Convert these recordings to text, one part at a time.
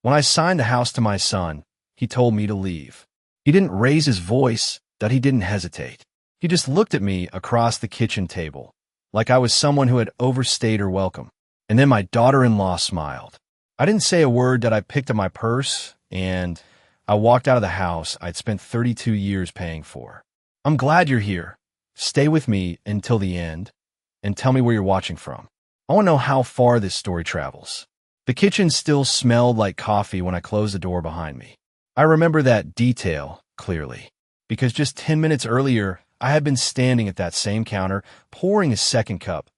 When I signed the house to my son, he told me to leave. He didn't raise his voice, that he didn't hesitate. He just looked at me across the kitchen table, like I was someone who had overstayed her welcome. And then my daughter-in-law smiled. I didn't say a word that I picked up my purse, and I walked out of the house I'd spent 32 years paying for. I'm glad you're here. Stay with me until the end, and tell me where you're watching from. I want to know how far this story travels. The kitchen still smelled like coffee when I closed the door behind me. I remember that detail clearly, because just 10 minutes earlier, I had been standing at that same counter, pouring a second cup,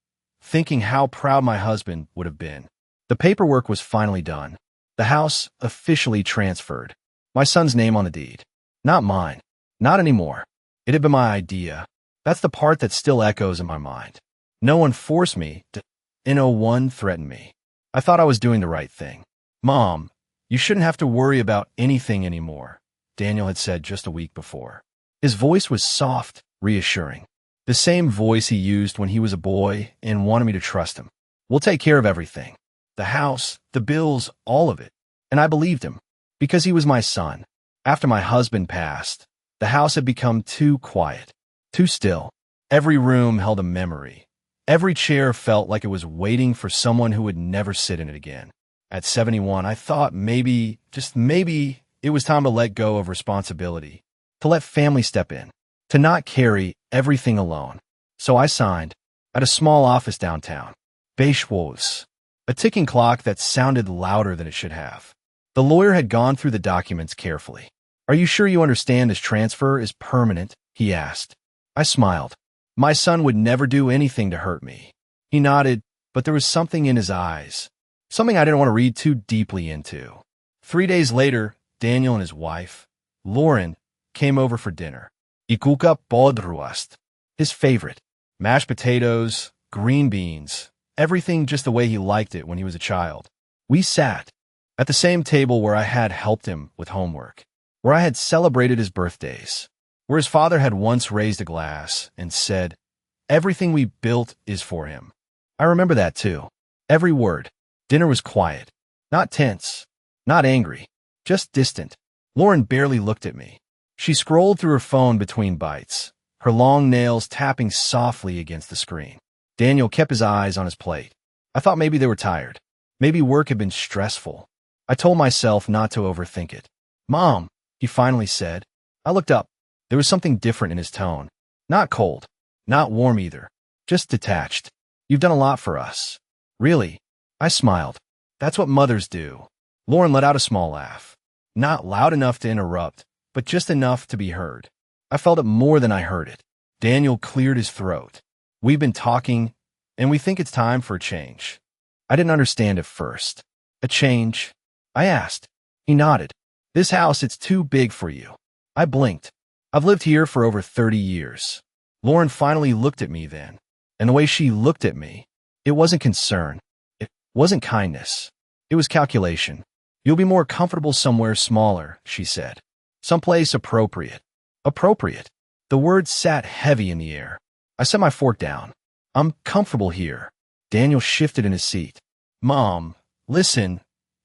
thinking how proud my husband would have been. The paperwork was finally done. The house officially transferred. My son's name on the deed. Not mine. Not anymore. It had been my idea. That's the part that still echoes in my mind. No one forced me to. No one threatened me. I thought I was doing the right thing. Mom, you shouldn't have to worry about anything anymore, Daniel had said just a week before. His voice was soft, reassuring. The same voice he used when he was a boy and wanted me to trust him. We'll take care of everything. The house, the bills, all of it. And I believed him, because he was my son. After my husband passed, the house had become too quiet, too still. Every room held a memory. Every chair felt like it was waiting for someone who would never sit in it again. At 71, I thought maybe, just maybe, it was time to let go of responsibility, to let family step in, to not carry everything alone. So I signed at a small office downtown. Betrayal. A ticking clock that sounded louder than it should have. The lawyer had gone through the documents carefully. Are you sure you understand this transfer is permanent? He asked. I smiled. My son would never do anything to hurt me. He nodded, but there was something in his eyes. Something I didn't want to read too deeply into. 3 days later, Daniel and his wife, Lauren, came over for dinner. Ikuka podruast. His favorite. Mashed potatoes, green beans, everything just the way he liked it when he was a child. We sat at the same table where I had helped him with homework, where I had celebrated his birthdays, where his father had once raised a glass and said, everything we built is for him. I remember that too. Every word. Dinner was quiet. Not tense. Not angry. Just distant. Lauren barely looked at me. She scrolled through her phone between bites, her long nails tapping softly against the screen. Daniel kept his eyes on his plate. I thought maybe they were tired. Maybe work had been stressful. I told myself not to overthink it. Mom, he finally said. I looked up. There was something different in his tone. Not cold. Not warm either. Just detached. You've done a lot for us. Really? I smiled. That's what mothers do. Lauren let out a small laugh. Not loud enough to interrupt, but just enough to be heard. I felt it more than I heard it. Daniel cleared his throat. We've been talking, and we think it's time for a change. I didn't understand at first. A change? I asked. He nodded. This house, it's too big for you. I blinked. I've lived here for over 30 years. Lauren finally looked at me then, and the way she looked at me, it wasn't concern. It wasn't kindness. It was calculation. You'll be more comfortable somewhere smaller, she said. Someplace appropriate. Appropriate. The word sat heavy in the air. I set my fork down. I'm comfortable here. Daniel shifted in his seat. Mom, listen.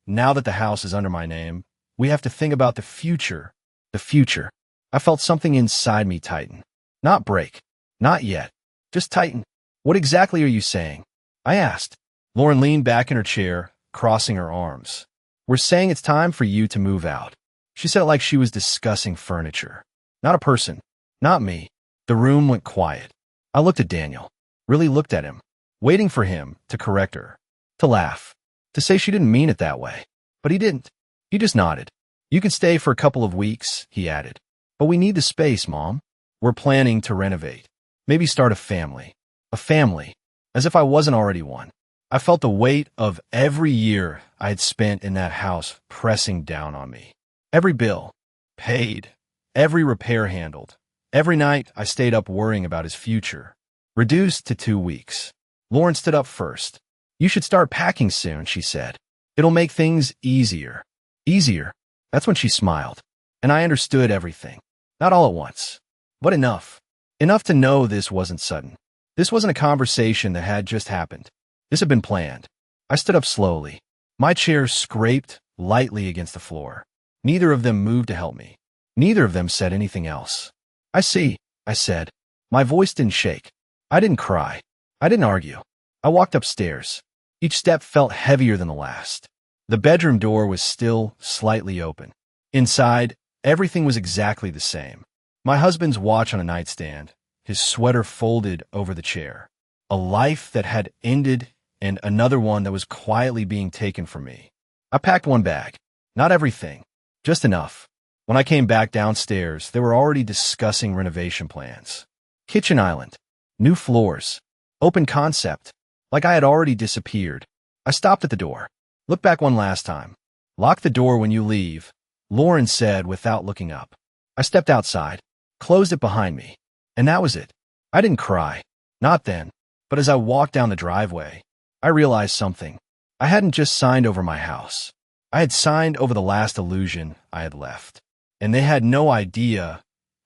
Now that the house is under my name, we have to think about the future. The future. I felt something inside me tighten. Not break. Not yet. Just tighten. What exactly are you saying? I asked. Lauren leaned back in her chair, crossing her arms. We're saying it's time for you to move out. She said it like she was discussing furniture. Not a person. Not me. The room went quiet. I looked at Daniel. Really looked at him. Waiting for him to correct her. To laugh. To say she didn't mean it that way. But he didn't. He just nodded. You can stay for a couple of weeks, he added. But we need the space, Mom. We're planning to renovate. Maybe start a family. A family. As if I wasn't already one. I felt the weight of every year I had spent in that house pressing down on me. Every bill. Paid. Every repair handled. Every night I stayed up worrying about his future. Reduced to 2 weeks. Lauren stood up first. You should start packing soon, she said. It'll make things easier. Easier. That's when she smiled. And I understood everything. Not all at once. But enough. Enough to know this wasn't sudden. This wasn't a conversation that had just happened. This had been planned. I stood up slowly. My chair scraped lightly against the floor. Neither of them moved to help me. Neither of them said anything else. "I see," I said. My voice didn't shake. I didn't cry. I didn't argue. I walked upstairs. Each step felt heavier than the last. The bedroom door was still slightly open. Inside, everything was exactly the same. My husband's watch on a nightstand, his sweater folded over the chair. A life that had ended and another one that was quietly being taken from me. I packed one bag. Not everything, just enough. When I came back downstairs, they were already discussing renovation plans. Kitchen island, new floors, open concept, like I had already disappeared. I stopped at the door. "Look back one last time. Lock the door when you leave," Lauren said without looking up. I stepped outside, closed it behind me, and that was it. I didn't cry. Not then. But as I walked down the driveway, I realized something. I hadn't just signed over my house. I had signed over the last illusion I had left. And they had no idea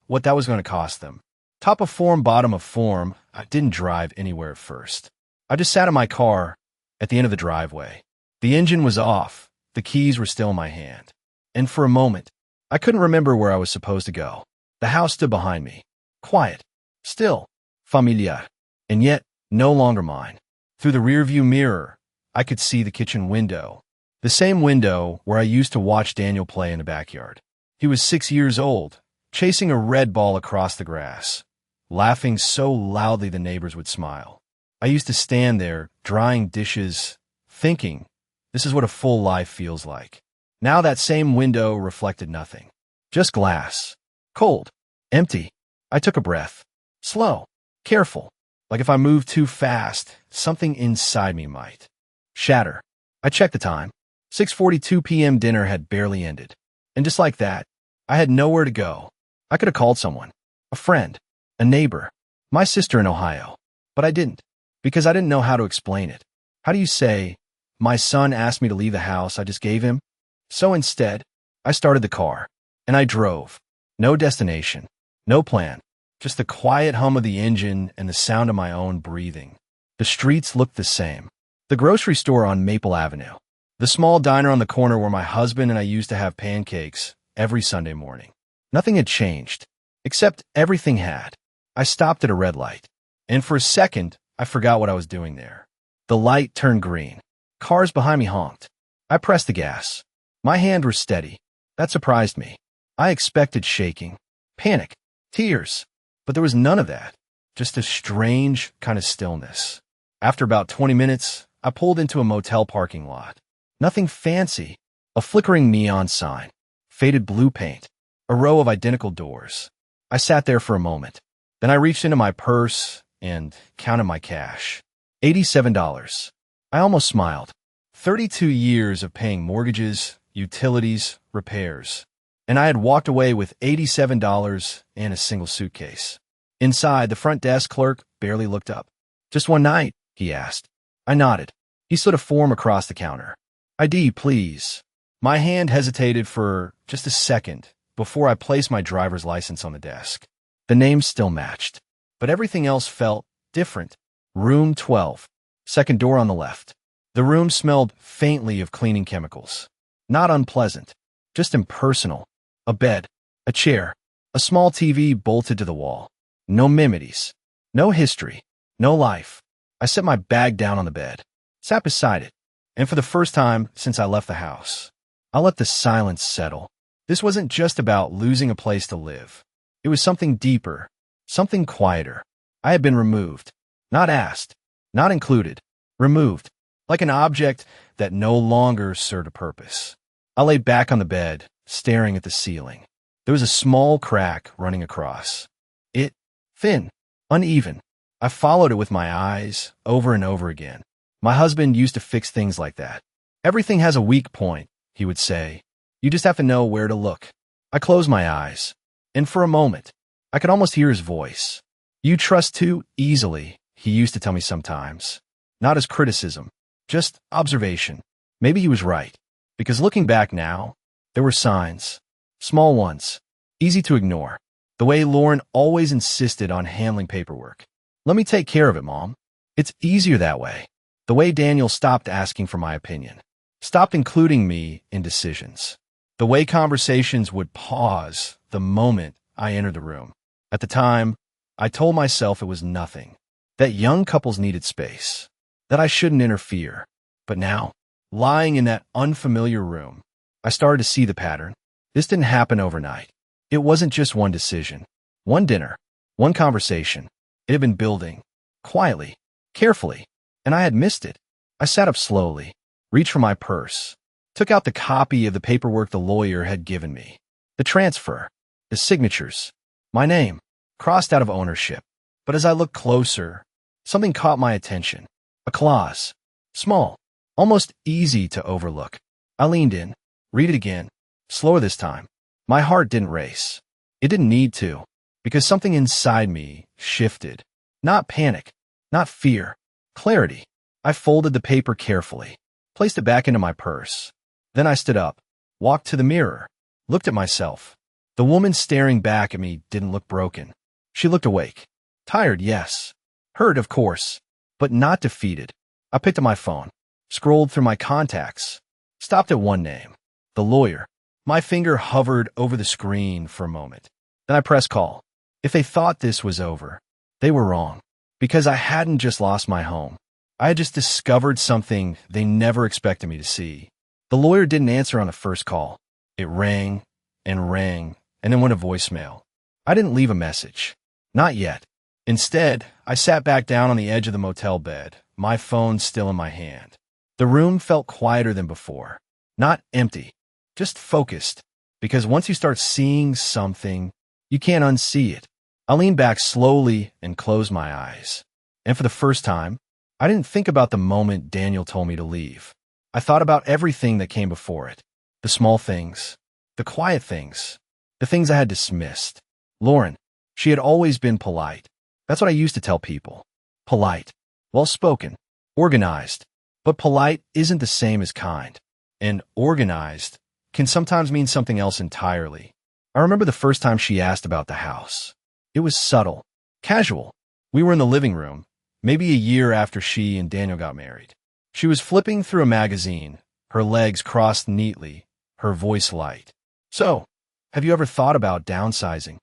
what that was going to cost them. Top of form, bottom of form, I didn't drive anywhere at first. I just sat in my car at the end of the driveway. The engine was off. The keys were still in my hand. And for a moment, I couldn't remember where I was supposed to go. The house stood behind me. Quiet. Still. Familiar. And yet, no longer mine. Through the rearview mirror, I could see the kitchen window. The same window where I used to watch Daniel play in the backyard. He was 6 years old, chasing a red ball across the grass, laughing so loudly the neighbors would smile. I used to stand there, drying dishes, thinking, this is what a full life feels like. Now that same window reflected nothing. Just glass. Cold. Empty. I took a breath. Slow. Careful. Like if I moved too fast, something inside me might shatter. I checked the time. 6:42 p.m. dinner had barely ended. And just like that, I had nowhere to go. I could have called someone. A friend. A neighbor. My sister in Ohio. But I didn't. Because I didn't know how to explain it. How do you say, my son asked me to leave the house I just gave him? So instead, I started the car. And I drove. No destination. No plan. Just the quiet hum of the engine and the sound of my own breathing. The streets looked the same. The grocery store on Maple Avenue. The small diner on the corner where my husband and I used to have pancakes every Sunday morning. Nothing had changed, except everything had. I stopped at a red light, and for a second, I forgot what I was doing there. The light turned green. Cars behind me honked. I pressed the gas. My hand was steady. That surprised me. I expected shaking, panic, tears, but there was none of that. Just a strange kind of stillness. After about 20 minutes, I pulled into a motel parking lot. Nothing fancy. A flickering neon sign. Faded blue paint. A row of identical doors. I sat there for a moment. Then I reached into my purse and counted my cash. $87. I almost smiled. 32 years of paying mortgages, utilities, repairs. And I had walked away with $87 and a single suitcase. Inside, the front desk clerk barely looked up. "Just one night?" he asked. I nodded. He slid a form across the counter. "ID, please." My hand hesitated for just a second before I placed my driver's license on the desk. The names still matched, but everything else felt different. Room 12. Second door on the left. The room smelled faintly of cleaning chemicals. Not unpleasant, just impersonal. A bed, a chair, a small TV bolted to the wall. No memories, no history, no life. I set my bag down on the bed, sat beside it, and for the first time since I left the house, I let the silence settle. This wasn't just about losing a place to live. It was something deeper, something quieter. I had been removed, not asked, not included, removed, like an object that no longer served a purpose. I lay back on the bed, staring at the ceiling. There was a small crack running across. It, thin, uneven. I followed it with my eyes over and over again. My husband used to fix things like that. "Everything has a weak point," he would say. "You just have to know where to look." I closed my eyes, and for a moment, I could almost hear his voice. "You trust too easily," he used to tell me sometimes. Not as criticism, just observation. Maybe he was right, because looking back now, there were signs, small ones, easy to ignore. The way Lauren always insisted on handling paperwork. "Let me take care of it, Mom. It's easier that way." The way Daniel stopped asking for my opinion. stopped including me in decisions. The way conversations would pause the moment I entered the room. At the time, I told myself it was nothing, that young couples needed space, that I shouldn't interfere. But now, lying in that unfamiliar room, I started to see the pattern. This didn't happen overnight. It wasn't just one decision, one dinner, one conversation. It had been building, quietly, carefully, and I had missed it. I sat up slowly, reached for my purse, took out the copy of the paperwork the lawyer had given me. The transfer, the signatures, my name, crossed out of ownership. But as I looked closer, something caught my attention. A clause. Small, almost easy to overlook. I leaned in, read it again, slower this time. My heart didn't race. It didn't need to, because something inside me shifted. Not panic, not fear, clarity. I folded the paper carefully, placed it back into my purse. Then I stood up, walked to the mirror, looked at myself. The woman staring back at me didn't look broken. She looked awake. Tired, yes. Hurt, of course, but not defeated. I picked up my phone, scrolled through my contacts, stopped at one name, the lawyer. My finger hovered over the screen for a moment. Then I pressed call. If they thought this was over, they were wrong, because I hadn't just lost my home. I had just discovered something they never expected me to see. The lawyer didn't answer on the first call. It rang and rang and then went to voicemail. I didn't leave a message. Not yet. Instead, I sat back down on the edge of the motel bed, my phone still in my hand. The room felt quieter than before. Not empty, just focused. Because once you start seeing something, you can't unsee it. I leaned back slowly and closed my eyes. And for the first time, I didn't think about the moment Daniel told me to leave. I thought about everything that came before it. The small things, the quiet things, the things I had dismissed. Lauren, she had always been polite. That's what I used to tell people. Polite, well-spoken, organized. But polite isn't the same as kind. And organized can sometimes mean something else entirely. I remember the first time she asked about the house. It was subtle, casual. We were in the living room, maybe a year after she and Daniel got married. She was flipping through a magazine, her legs crossed neatly, her voice light. So, have you ever thought about downsizing?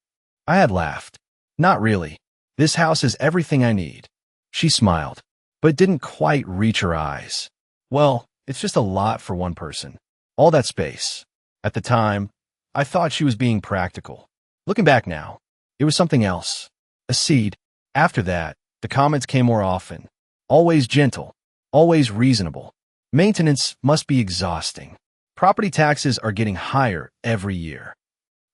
I had laughed. Not really. This house is everything I need. She smiled, but didn't quite reach her eyes. Well, it's just a lot for one person. All that space. At the time, I thought she was being practical. Looking back now, it was something else. A seed. After that, the comments came more often. Always gentle. Always reasonable. Maintenance must be exhausting. Property taxes are getting higher every year.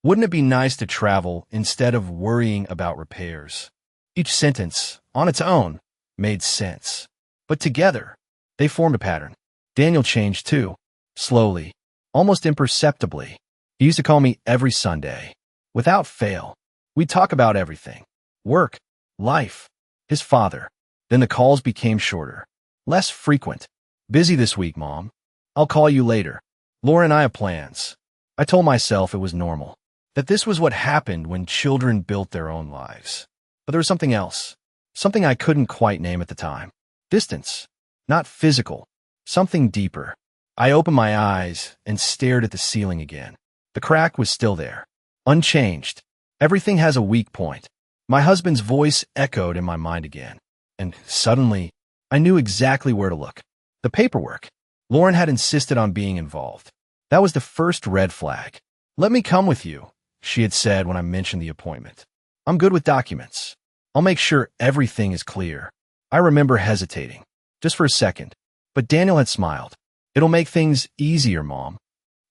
Wouldn't it be nice to travel instead of worrying about repairs? Each sentence, on its own, made sense. But together, they formed a pattern. Daniel changed too. Slowly. Almost imperceptibly. He used to call me every Sunday. Without fail. We'd talk about everything. Work. Life. His father. Then the calls became shorter. Less frequent. Busy this week, Mom. I'll call you later. Laura and I have plans. I told myself it was normal. That this was what happened when children built their own lives. But there was something else. Something I couldn't quite name at the time. Distance. Not physical. Something deeper. I opened my eyes and stared at the ceiling again. The crack was still there. Unchanged. Everything has a weak point. My husband's voice echoed in my mind again. And suddenly, I knew exactly where to look. The paperwork. Lauren had insisted on being involved. That was the first red flag. Let me come with you, she had said when I mentioned the appointment. I'm good with documents. I'll make sure everything is clear. I remember hesitating, just for a second. But Daniel had smiled. It'll make things easier, Mom.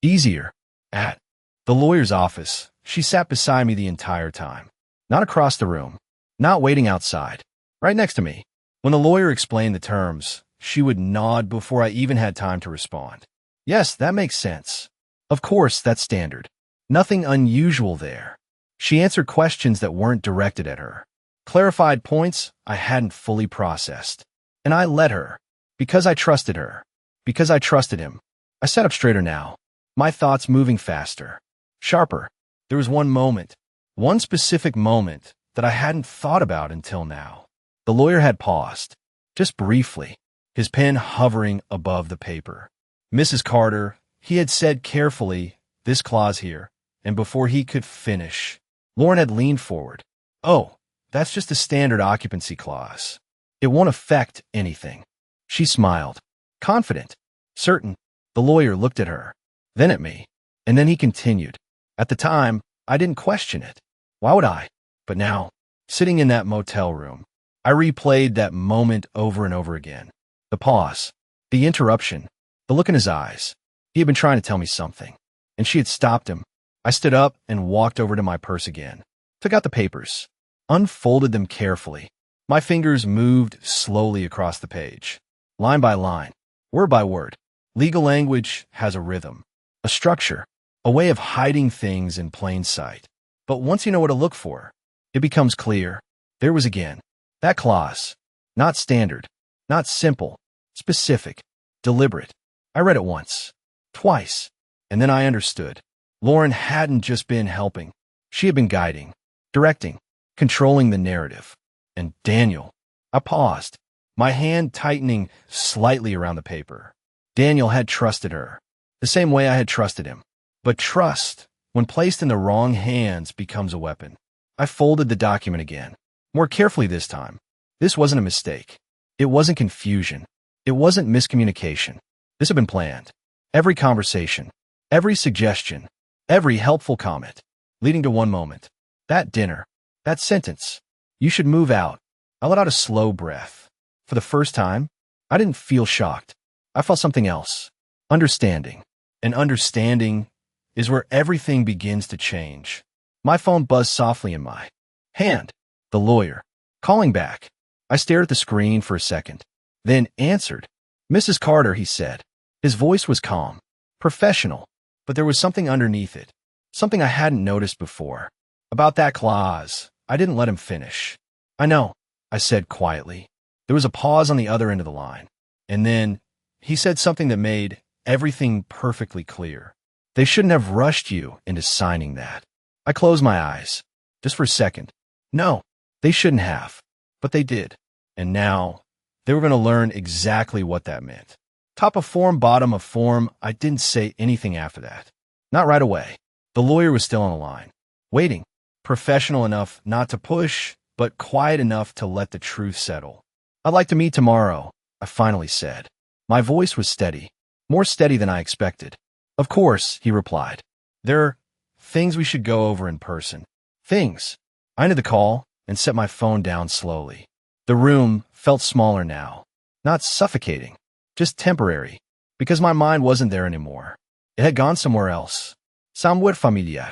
Easier. At the lawyer's office, she sat beside me the entire time. Not across the room. Not waiting outside. Right next to me. When the lawyer explained the terms, she would nod before I even had time to respond. Yes, that makes sense. Of course, that's standard. Nothing unusual there. She answered questions that weren't directed at her. Clarified points I hadn't fully processed. And I let her. Because I trusted her. Because I trusted him. I sat up straighter now. My thoughts moving faster. Sharper. There was one moment. One specific moment that I hadn't thought about until now. The lawyer had paused. Just briefly. His pen hovering above the paper. Mrs. Carter, he had said carefully, this clause here, and before he could finish, Lauren had leaned forward. Oh, that's just a standard occupancy clause. It won't affect anything. She smiled. Confident. Certain. The lawyer looked at her, then at me, and then he continued. At the time, I didn't question it. Why would I? But now, sitting in that motel room, I replayed that moment over and over again. The pause, the interruption, the look in his eyes. He had been trying to tell me something, and she had stopped him. I stood up and walked over to my purse again, took out the papers, unfolded them carefully. My fingers moved slowly across the page, line by line, word by word. Legal language has a rhythm, a structure, a way of hiding things in plain sight. But once you know what to look for, it becomes clear. There was again that clause, not standard, not simple, specific, deliberate. I read it once, twice, and then I understood. Lauren hadn't just been helping. She had been guiding, directing, controlling the narrative. And Daniel, I paused, my hand tightening slightly around the paper. Daniel had trusted her, the same way I had trusted him. But trust, when placed in the wrong hands, becomes a weapon. I folded the document again, more carefully this time. This wasn't a mistake. It wasn't confusion. It wasn't miscommunication. This had been planned. Every conversation, every suggestion, every helpful comment, leading to one moment. That dinner, that sentence. You should move out. I let out a slow breath. For the first time, I didn't feel shocked. I felt something else. Understanding. And understanding is where everything begins to change. My phone buzzed softly in my hand. The lawyer. Calling back. I stared at the screen for a second, then answered. Mrs. Carter, he said. His voice was calm, professional, but there was something underneath it, something I hadn't noticed before. About that clause, I didn't let him finish. I know, I said quietly. There was a pause on the other end of the line, and then he said something that made everything perfectly clear. They shouldn't have rushed you into signing that. I closed my eyes, just for a second. No, they shouldn't have, but they did. And now, they were going to learn exactly what that meant. Top of form, bottom of form, I didn't say anything after that. Not right away. The lawyer was still on the line, waiting, professional enough not to push, but quiet enough to let the truth settle. I'd like to meet tomorrow, I finally said. My voice was steady, more steady than I expected. Of course, he replied. There are things we should go over in person. Things. I ended the call and set my phone down slowly. The room felt smaller now, not suffocating, just temporary, because my mind wasn't there anymore. It had gone somewhere else. Somewhere familiar.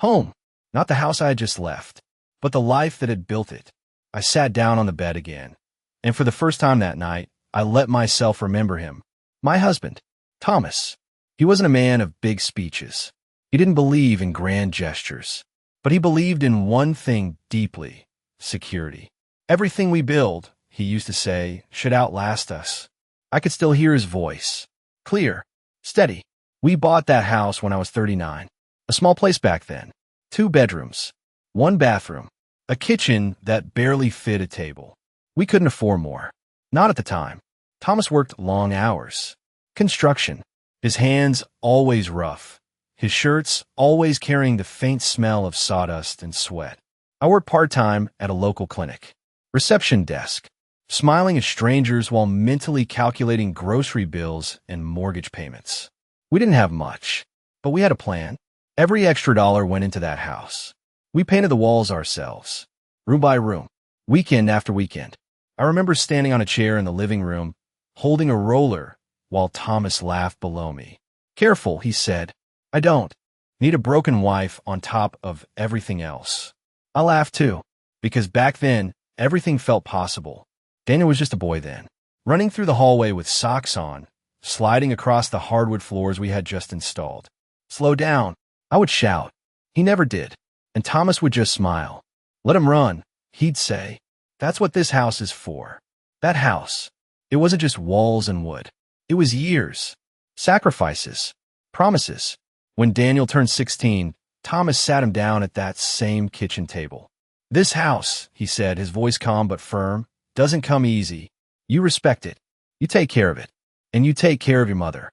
Home. Not the house I had just left, but the life that had built it. I sat down on the bed again, and for the first time that night, I let myself remember him. My husband, Thomas. He wasn't a man of big speeches. He didn't believe in grand gestures, but he believed in one thing deeply: security. Everything we build, he used to say, should outlast us. I could still hear his voice. Clear. Steady. We bought that house when I was 39. A small place back then. 2 bedrooms. 1 bathroom. A kitchen that barely fit a table. We couldn't afford more. Not at the time. Thomas worked long hours. Construction. His hands always rough. His shirts always carrying the faint smell of sawdust and sweat. I worked part-time at a local clinic. Reception desk. Smiling at strangers while mentally calculating grocery bills and mortgage payments. We didn't have much, but we had a plan. Every extra dollar went into that house. We painted the walls ourselves, room by room, weekend after weekend. I remember standing on a chair in the living room, holding a roller, while Thomas laughed below me. Careful, he said. I don't need a broken wife on top of everything else. I laughed too, because back then, everything felt possible. Daniel was just a boy then, running through the hallway with socks on, sliding across the hardwood floors we had just installed. Slow down, I would shout. He never did, and Thomas would just smile. Let him run, he'd say. That's what this house is for. That house. It wasn't just walls and wood. It was years, sacrifices, promises. When Daniel turned 16, Thomas sat him down at that same kitchen table. This house, he said, his voice calm but firm, doesn't come easy. You respect it. You take care of it. And you take care of your mother.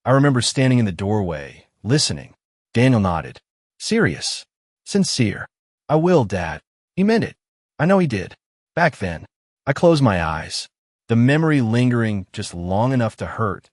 I remember standing in the doorway, listening. Daniel nodded. Serious. Sincere. I will, Dad. He meant it. I know he did. Back then. I closed my eyes. The memory lingering just long enough to hurt,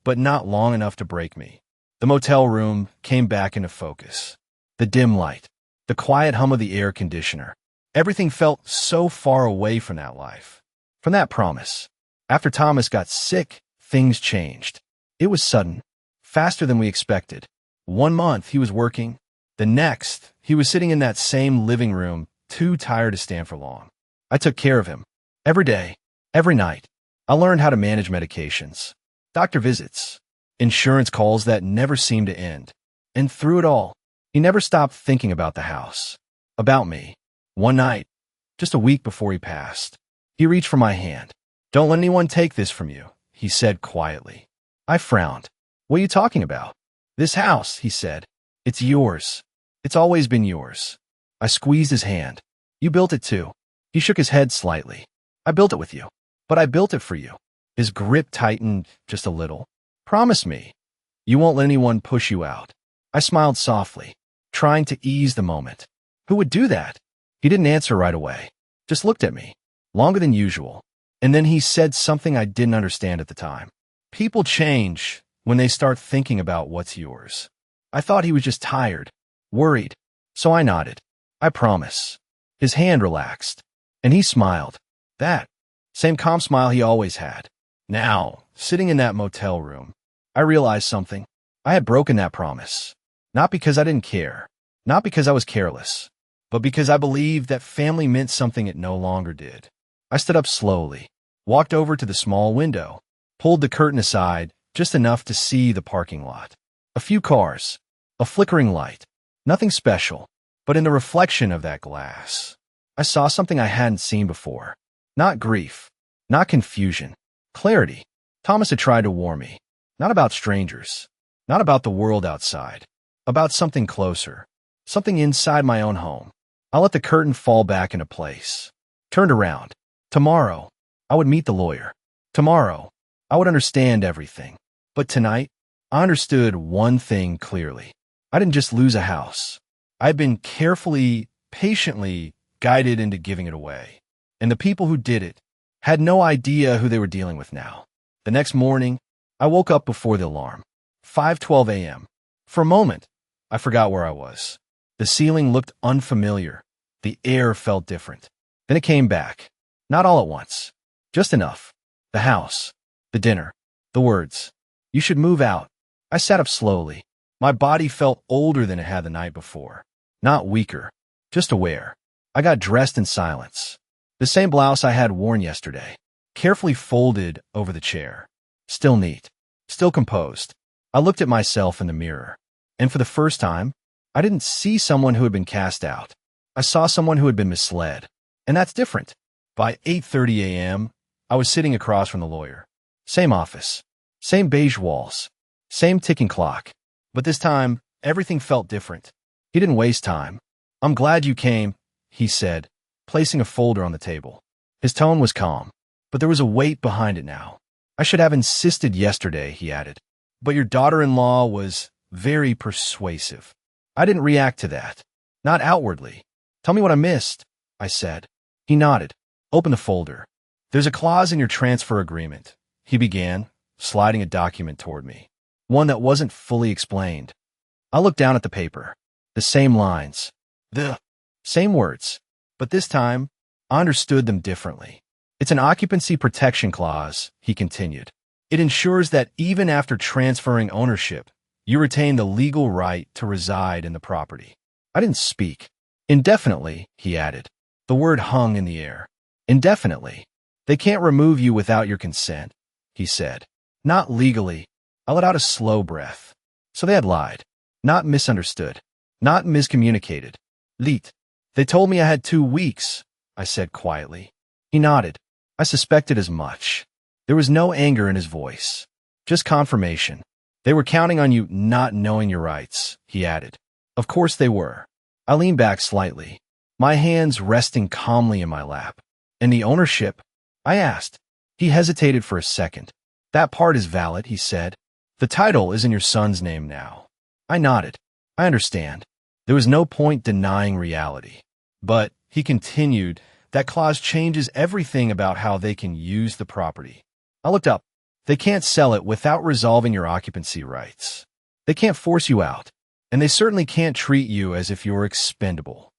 but not long enough to break me. The motel room came back into focus. The dim light. The quiet hum of the air conditioner. Everything felt so far away from that life. From that promise. After Thomas got sick, things changed. It was sudden. Faster than we expected. 1 month he was working. The next, he was sitting in that same living room, too tired to stand for long. I took care of him. Every day. Every night. I learned how to manage medications. Doctor visits. Insurance calls that never seemed to end. And through it all, he never stopped thinking about the house. About me. One night, just a week before he passed, he reached for my hand. Don't let anyone take this from you, he said quietly. I frowned. What are you talking about? This house, he said. It's yours. It's always been yours. I squeezed his hand. You built it too. He shook his head slightly. I built it with you. But I built it for you. His grip tightened just a little. Promise me. You won't let anyone push you out. I smiled softly, trying to ease the moment. Who would do that? He didn't answer right away. Just looked at me. Longer than usual. And then he said something I didn't understand at the time. People change when they start thinking about what's yours. I thought he was just tired, worried. So I nodded. I promise. His hand relaxed. And he smiled. That same calm smile he always had. Now, sitting in that motel room, I realized something. I had broken that promise. Not because I didn't care. Not because I was careless. But because I believed that family meant something it no longer did. I stood up slowly, walked over to the small window, pulled the curtain aside just enough to see the parking lot. A few cars, a flickering light, nothing special, but in the reflection of that glass, I saw something I hadn't seen before. Not grief, not confusion, clarity. Thomas had tried to warn me, not about strangers, not about the world outside, about something closer, something inside my own home. I let the curtain fall back into place, turned around. Tomorrow, I would meet the lawyer. Tomorrow, I would understand everything. But tonight, I understood one thing clearly. I didn't just lose a house. I'd been carefully, patiently guided into giving it away. And the people who did it had no idea who they were dealing with now. The next morning, I woke up before the alarm. 5:12 a.m. For a moment, I forgot where I was. The ceiling looked unfamiliar. The air felt different. Then it came back. Not all at once. Just enough. The house. The dinner. The words. You should move out. I sat up slowly. My body felt older than it had the night before. Not weaker. Just aware. I got dressed in silence. The same blouse I had worn yesterday. Carefully folded over the chair. Still neat. Still composed. I looked at myself in the mirror. And for the first time, I didn't see someone who had been cast out. I saw someone who had been misled. And that's different. By 8:30 a.m., I was sitting across from the lawyer. Same office. Same beige walls. Same ticking clock. But this time, everything felt different. He didn't waste time. I'm glad you came, he said, placing a folder on the table. His tone was calm, but there was a weight behind it now. I should have insisted yesterday, he added. But your daughter-in-law was very persuasive. I didn't react to that. Not outwardly. Tell me what I missed, I said. He nodded. Open the folder. There's a clause in your transfer agreement, he began, sliding a document toward me. One that wasn't fully explained. I looked down at the paper. The same lines. The same words. But this time, I understood them differently. It's an occupancy protection clause, he continued. It ensures that even after transferring ownership, you retain the legal right to reside in the property. I didn't speak. Indefinitely, he added. The word hung in the air. Indefinitely. They can't remove you without your consent, he said. Not legally. I let out a slow breath. So they had lied. Not misunderstood. Not miscommunicated. Leet. They told me I had 2 weeks, I said quietly. He nodded. I suspected as much. There was no anger in his voice. Just confirmation. They were counting on you not knowing your rights, he added. Of course they were. I leaned back slightly, my hands resting calmly in my lap. And the ownership? I asked. He hesitated for a second. That part is valid, he said. The title is in your son's name now. I nodded. I understand. There was no point denying reality. But, he continued, that clause changes everything about how they can use the property. I looked up. They can't sell it without resolving your occupancy rights. They can't force you out. And they certainly can't treat you as if you were expendable.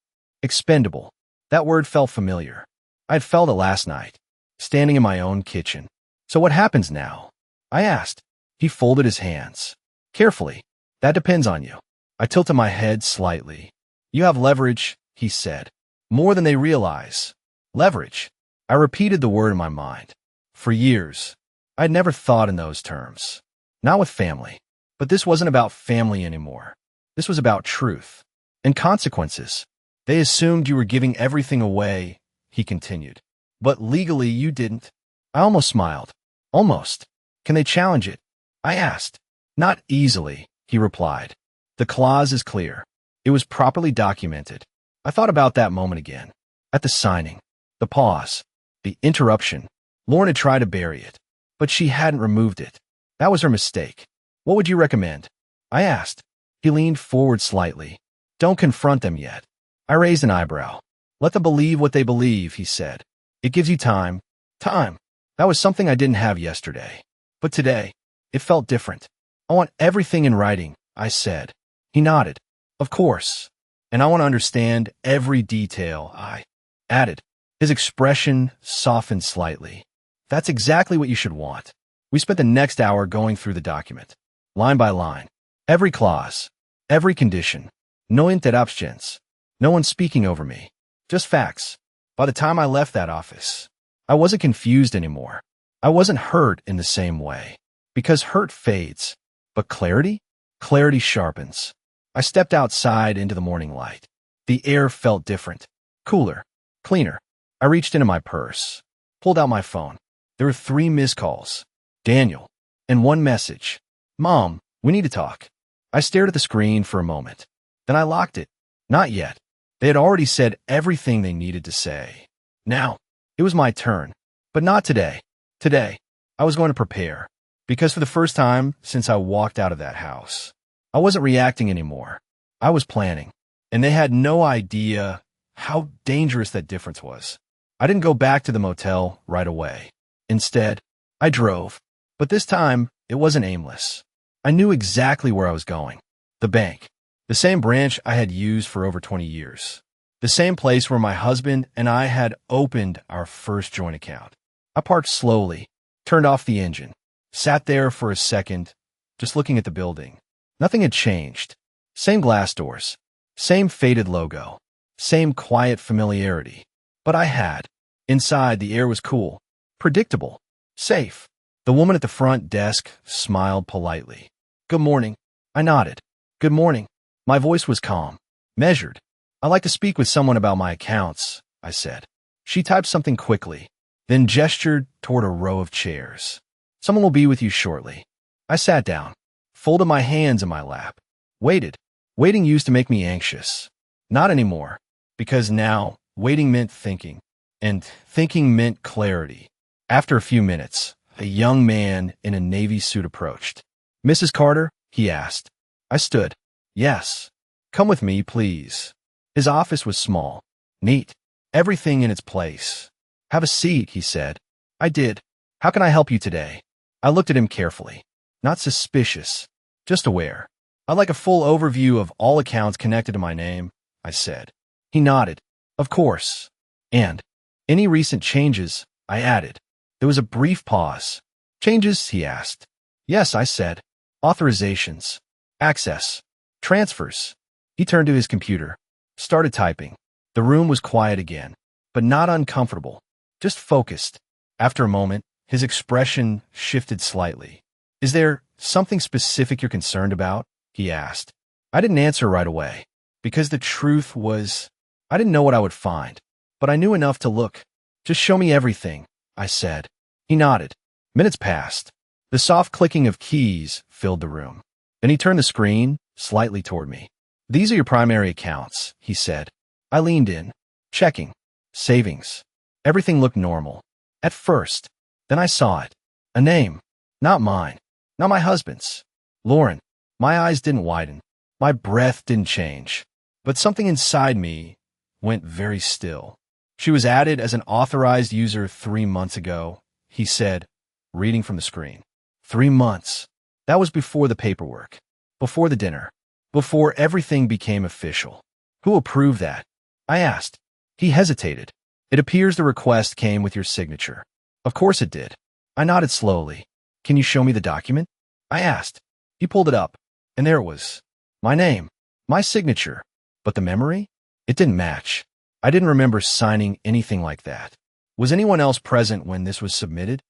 Expendable. That word felt familiar. I'd felt it last night, standing in my own kitchen. So what happens now? I asked. He folded his hands. Carefully. That depends on you. I tilted my head slightly. You have leverage, he said. More than they realize. Leverage. I repeated the word in my mind. For years, I'd never thought in those terms. Not with family. But this wasn't about family anymore. This was about truth. And consequences. They assumed you were giving everything away, he continued. But legally you didn't. I almost smiled. Almost. Can they challenge it? I asked. Not easily, he replied. The clause is clear. It was properly documented. I thought about that moment again. At the signing. The pause. The interruption. Lauren had tried to bury it. But she hadn't removed it. That was her mistake. What would you recommend? I asked. He leaned forward slightly. Don't confront them yet. I raised an eyebrow. Let them believe what they believe, he said. It gives you time. Time. That was something I didn't have yesterday. But today, it felt different. I want everything in writing, I said. He nodded. Of course. And I want to understand every detail, I added. His expression softened slightly. That's exactly what you should want. We spent the next hour going through the document, line by line. Every clause, every condition. No interruptions. No one speaking over me. Just facts. By the time I left that office, I wasn't confused anymore. I wasn't hurt in the same way. Because hurt fades. But clarity? Clarity sharpens. I stepped outside into the morning light. The air felt different. Cooler. Cleaner. I reached into my purse. Pulled out my phone. There were 3 missed calls. Daniel. And 1 message. Mom, we need to talk. I stared at the screen for a moment. Then I locked it. Not yet. They had already said everything they needed to say. Now, it was my turn. But not today. Today, I was going to prepare. Because for the first time since I walked out of that house, I wasn't reacting anymore. I was planning. And they had no idea how dangerous that difference was. I didn't go back to the motel right away. Instead, I drove. But this time, it wasn't aimless. I knew exactly where I was going. The bank. The same branch I had used for over 20 years. The same place where my husband and I had opened our first joint account. I parked slowly, turned off the engine, sat there for a second, just looking at the building. Nothing had changed. Same glass doors. Same faded logo. Same quiet familiarity. But I had. Inside, the air was cool. Predictable. Safe. The woman at the front desk smiled politely. Good morning. I nodded. Good morning. My voice was calm. Measured. I'd like to speak with someone about my accounts, I said. She typed something quickly, then gestured toward a row of chairs. Someone will be with you shortly. I sat down, folded my hands in my lap, waited. Waiting used to make me anxious. Not anymore, because now waiting meant thinking, and thinking meant clarity. After a few minutes, a young man in a navy suit approached. Mrs. Carter? He asked. I stood. Yes. Come with me, please. His office was small, neat, everything in its place. Have a seat, he said. I did. How can I help you today? I looked at him carefully. Not suspicious, just aware. I'd like a full overview of all accounts connected to my name, I said. He nodded. Of course. And any recent changes, I added. There was a brief pause. Changes, he asked. Yes, I said. Authorizations. Access. Transfers. He turned to his computer. Started typing. The room was quiet again, but not uncomfortable. Just focused. After a moment, his expression shifted slightly. Is there something specific you're concerned about? He asked. I didn't answer right away, because the truth was, I didn't know what I would find, but I knew enough to look. Just show me everything, I said. He nodded. Minutes passed. The soft clicking of keys filled the room. Then he turned the screen slightly toward me. These are your primary accounts, he said. I leaned in. Checking. Savings. Everything looked normal. At first. Then I saw it. A name. Not mine. Not my husband's. Lauren. My eyes didn't widen. My breath didn't change. But something inside me went very still. She was added as an authorized user 3 months ago, he said, reading from the screen. 3 months. That was before the paperwork. Before the dinner. Before everything became official. Who approved that? I asked. He hesitated. It appears the request came with your signature. Of course it did. I nodded slowly. Can you show me the document? I asked. He pulled it up, and there it was. My name. My signature. But the memory? It didn't match. I didn't remember signing anything like that. Was anyone else present when this was submitted?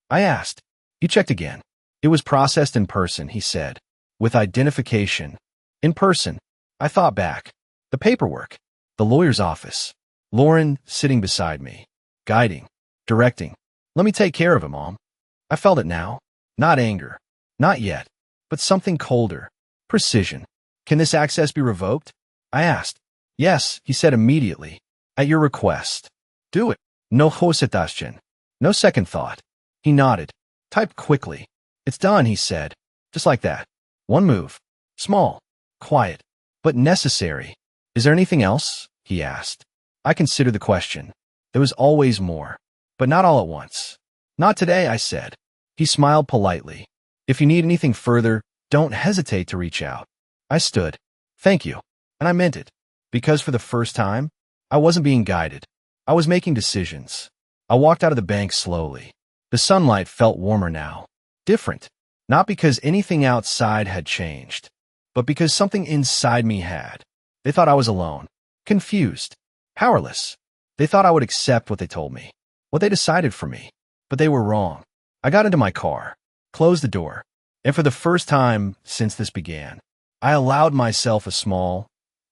I asked. He checked again. It was processed in person, he said. With identification. In person. I thought back. The paperwork. The lawyer's office. Lauren sitting beside me. Guiding. Directing. Let me take care of him, Mom. I felt it now. Not anger. Not yet. But something colder. Precision. Can this access be revoked? I asked. Yes, he said immediately. At your request. Do it. No hesitation. No second thought. He nodded. Typed quickly. It's done, he said. Just like that. One move. Small. Quiet. But necessary. Is there anything else? He asked. I considered the question. There was always more. But not all at once. Not today, I said. He smiled politely. If you need anything further, don't hesitate to reach out. I stood. Thank you. And I meant it. Because for the first time, I wasn't being guided. I was making decisions. I walked out of the bank slowly. The sunlight felt warmer now. Different. Not because anything outside had changed, but because something inside me had. They thought I was alone. Confused. Powerless. They thought I would accept what they told me. What they decided for me. But they were wrong. I got into my car. Closed the door. And for the first time since this began, I allowed myself a small,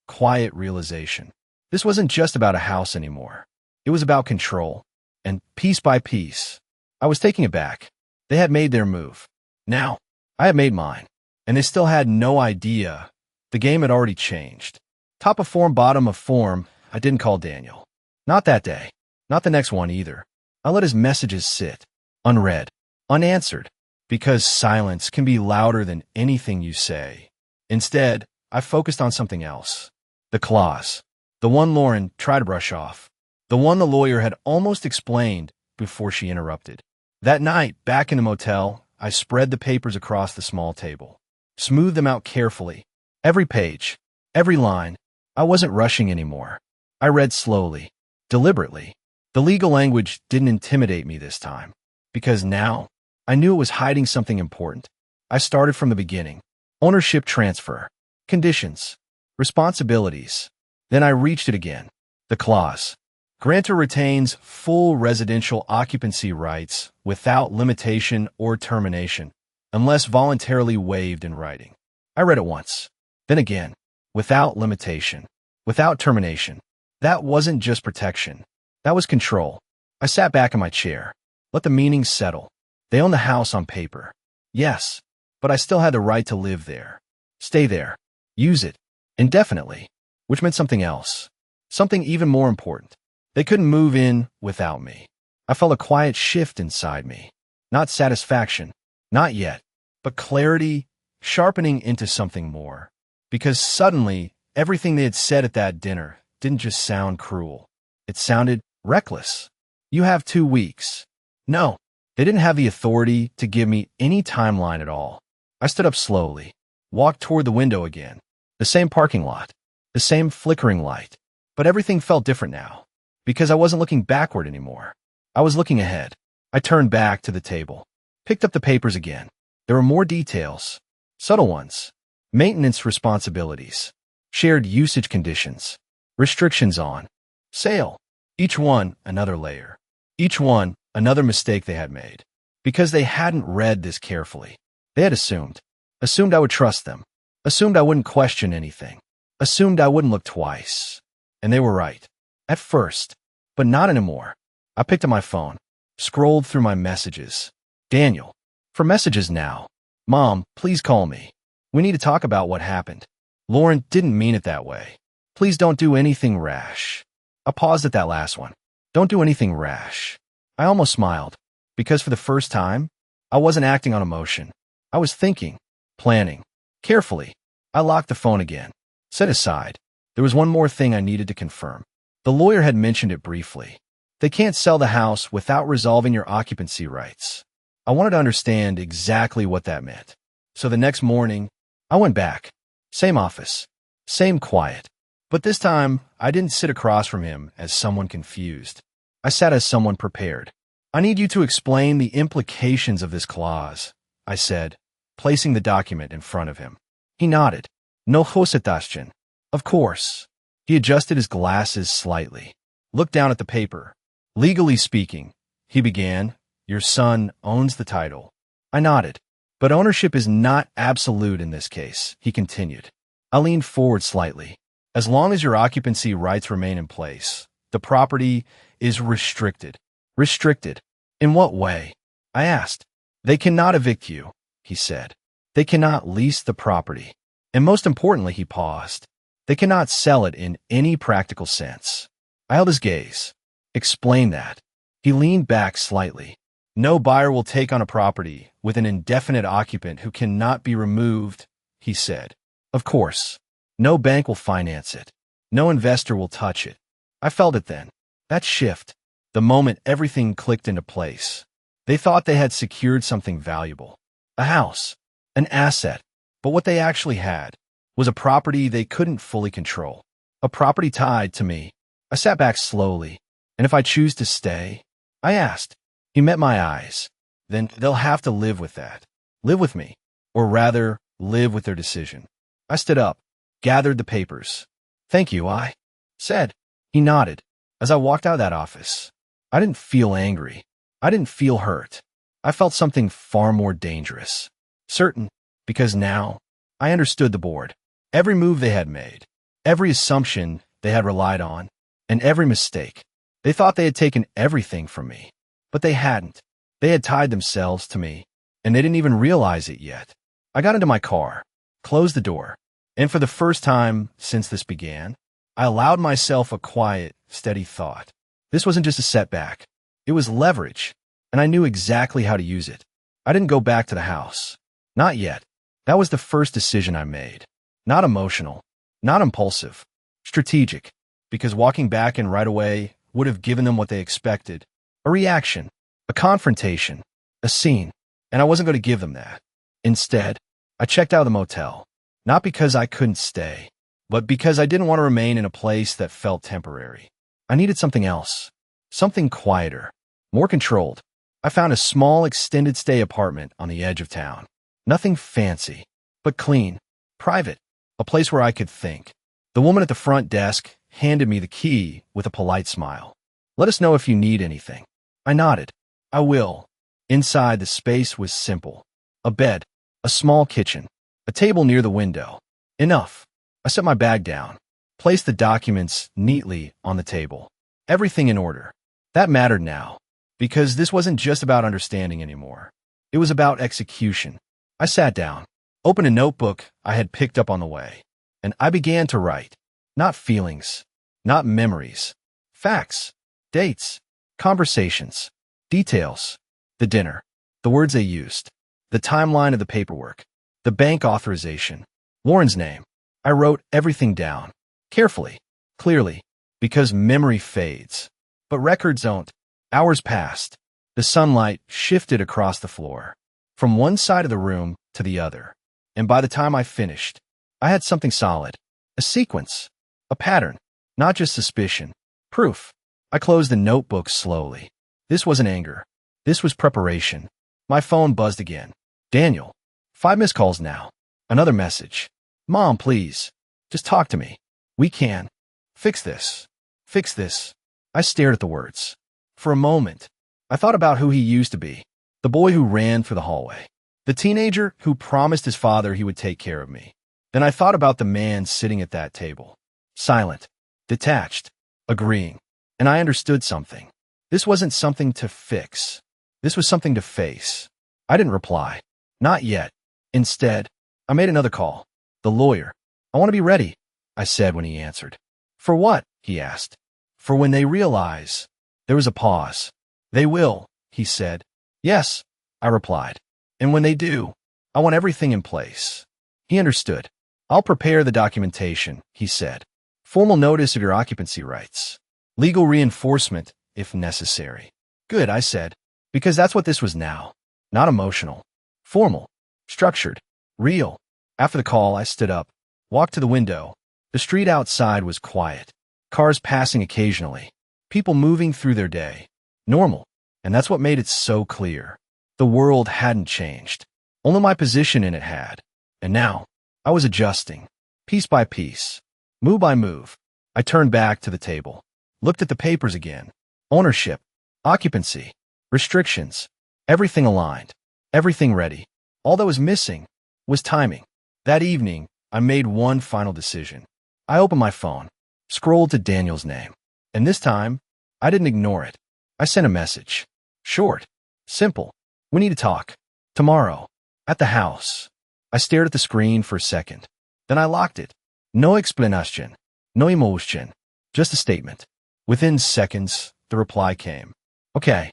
quiet realization. This wasn't just about a house anymore. It was about control. And piece by piece, I was taking it back. They had made their move. Now, I had made mine. And they still had no idea. The game had already changed. Top of form, bottom of form, I didn't call Daniel. Not that day. Not the next one either. I let his messages sit. Unread. Unanswered. Because silence can be louder than anything you say. Instead, I focused on something else. The clause. The one Lauren tried to brush off. The one the lawyer had almost explained before she interrupted. That night, back in the motel, I spread the papers across the small table. Smoothed them out carefully. Every page. Every line. I wasn't rushing anymore. I read slowly. Deliberately. The legal language didn't intimidate me this time. Because now, I knew it was hiding something important. I started from the beginning. Ownership transfer. Conditions. Responsibilities. Then I reached it again. The clause. Grantor retains full residential occupancy rights without limitation or termination, unless voluntarily waived in writing. I read it once. Then again. Without limitation. Without termination. That wasn't just protection. That was control. I sat back in my chair. Let the meaning settle. They own the house on paper. Yes, but I still had the right to live there. Stay there. Use it. Indefinitely. Which meant something else. Something even more important. They couldn't move in without me. I felt a quiet shift inside me. Not satisfaction. Not yet. But clarity, sharpening into something more. Because suddenly, everything they had said at that dinner didn't just sound cruel. It sounded reckless. You have 2 weeks. No, they didn't have the authority to give me any timeline at all. I stood up slowly, walked toward the window again. The same parking lot, the same flickering light. But everything felt different now, because I wasn't looking backward anymore. I was looking ahead. I turned back to the table, picked up the papers again. There were more details, subtle ones, maintenance responsibilities, shared usage conditions, restrictions on sale. Each one another layer. Each one another mistake they had made. Because they hadn't read this carefully. They had assumed. Assumed I would trust them. Assumed I wouldn't question anything. Assumed I wouldn't look twice. And they were right. At first. But not anymore. I picked up my phone. Scrolled through my messages. Daniel. For messages now. Mom, please call me. We need to talk about what happened. Lauren didn't mean it that way. Please don't do anything rash. I paused at that last one. Don't do anything rash. I almost smiled. Because for the first time, I wasn't acting on emotion. I was thinking. Planning. Carefully. I locked the phone again. Set aside. There was one more thing I needed to confirm. The lawyer had mentioned it briefly. They can't sell the house without resolving your occupancy rights. I wanted to understand exactly what that meant. So the next morning, I went back. Same office. Same quiet. But this time, I didn't sit across from him as someone confused. I sat as someone prepared. I need you to explain the implications of this clause, I said, placing the document in front of him. He nodded. No hositashchen. Of course. He adjusted his glasses slightly, looked down at the paper. Legally speaking, he began, your son owns the title. I nodded. But ownership is not absolute in this case, he continued. I leaned forward slightly. As long as your occupancy rights remain in place, the property is restricted. Restricted? In what way? I asked. They cannot evict you, he said. They cannot lease the property. And most importantly, he paused. They cannot sell it in any practical sense. I held his gaze. Explain that. He leaned back slightly. No buyer will take on a property with an indefinite occupant who cannot be removed, he said. Of course. No bank will finance it. No investor will touch it. I felt it then. That shift. The moment everything clicked into place. They thought they had secured something valuable. A house. An asset. But what they actually had was a property they couldn't fully control. A property tied to me. I sat back slowly. And if I choose to stay? I asked. He met my eyes. Then they'll have to live with that. Live with me. Or rather, live with their decision. I stood up, gathered the papers. Thank you, I said. He nodded. As I walked out of that office, I didn't feel angry. I didn't feel hurt. I felt something far more dangerous. Certain, because now I understood the board. Every move they had made, every assumption they had relied on, and every mistake. They thought they had taken everything from me, but they hadn't. They had tied themselves to me, and they didn't even realize it yet. I got into my car, closed the door, and for the first time since this began, I allowed myself a quiet, steady thought. This wasn't just a setback. It was leverage, and I knew exactly how to use it. I didn't go back to the house. Not yet. That was the first decision I made. Not emotional, not impulsive, strategic, because walking back in right away would have given them what they expected. A reaction, a confrontation, a scene, and I wasn't going to give them that. Instead, I checked out of the motel, not because I couldn't stay, but because I didn't want to remain in a place that felt temporary. I needed something else, something quieter, more controlled. I found a small extended stay apartment on the edge of town. Nothing fancy, but clean, private, a place where I could think. The woman at the front desk handed me the key with a polite smile. Let us know if you need anything. I nodded. I will. Inside, the space was simple. A bed, a small kitchen, a table near the window. Enough. I set my bag down, placed the documents neatly on the table. Everything in order. That mattered now, because this wasn't just about understanding anymore. It was about execution. I sat down, opened a notebook I had picked up on the way, and I began to write. Not feelings, not memories. Facts, dates, conversations, details, the dinner, the words they used, the timeline of the paperwork, the bank authorization, Lauren's name. I wrote everything down, carefully, clearly, because memory fades. But records don't. Hours passed. The sunlight shifted across the floor, from one side of the room to the other. And by the time I finished, I had something solid, a sequence, a pattern, not just suspicion, proof. I closed the notebook slowly. This wasn't anger. This was preparation. My phone buzzed again. Daniel. 5 missed calls now. Another message. Mom, please. Just talk to me. We can. Fix this. Fix this. I stared at the words. For a moment, I thought about who he used to be. The boy who ran for the hallway. The teenager who promised his father he would take care of me. Then I thought about the man sitting at that table. Silent. Detached. Agreeing. And I understood something. This wasn't something to fix. This was something to face. I didn't reply. Not yet. Instead, I made another call. The lawyer. I want to be ready, I said when he answered. For what? He asked. For when they realize. There was a pause. They will, he said. Yes, I replied. And when they do, I want everything in place. He understood. I'll prepare the documentation, he said. Formal notice of your occupancy rights. Legal reinforcement, if necessary. Good, I said, because that's what this was now. Not emotional. Formal. Structured. Real. After the call, I stood up, walked to the window. The street outside was quiet. Cars passing occasionally. People moving through their day. Normal. And that's what made it so clear. The world hadn't changed. Only my position in it had. And now, I was adjusting. Piece by piece. Move by move. I turned back to the table. Looked at the papers again. Ownership. Occupancy. Restrictions. Everything aligned. Everything ready. All that was missing was timing. That evening, I made one final decision. I opened my phone, scrolled to Daniel's name. And this time, I didn't ignore it. I sent a message. Short. Simple. We need to talk. Tomorrow. At the house. I stared at the screen for a second. Then I locked it. No explanation. No emotion. Just a statement. Within seconds, the reply came. Okay.